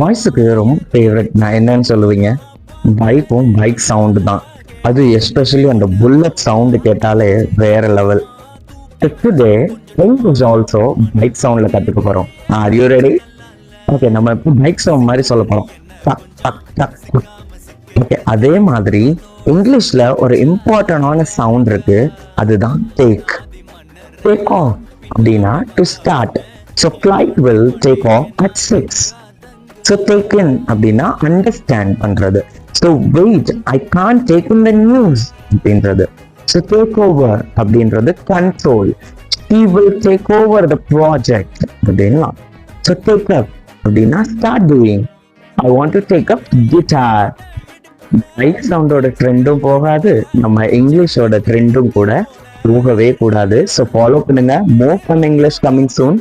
வாய்ஸுக்கு ரொம்ப ஃபேவரட் நான் என்னன்னு சொல்லுவீங்க? பைக்கும் பைக் சவுண்டு தான். அது எஸ்பெஷலி அந்த புல்லட் சவுண்டு கேட்டாலே வேற level. Today English also bike சவுண்ட்ல கத்துக்க போறோம். Are you ready? ஓகே, நம்ம இப்போ பைக் சவுண்ட் மாதிரி சொல்ல போறோம். டக் டக் டக். ஓகே, அதே மாதிரி இங்கிலீஷ்ல ஒரு இம்பார்ட்டன்டான சவுண்ட் இருக்கு, அதுதான் டேக். டேக் ஆஃப் அப்படின்னா to start. So flight will take off at 6. So take in அப்படின்னா அண்டர்ஸ்டாண்ட் பண்றது. So wait, I can't take in the news அப்படின்றது. ஸோ டேக் ஓவர் அப்படின்றது control. He will take over the project அப்படின்னா. So take up அப்படின்னா start doing. I want to take up guitar. Bike சவுண்டோட ட்ரெண்டும் போகாது, நம்ம இங்கிலீஷோட ட்ரெண்டும் கூட போகவே கூடாது. ஸோ ஃபாலோ பண்ணுங்க. மோர் ஃபன் இங்கிலீஷ் கமிங் சூன்.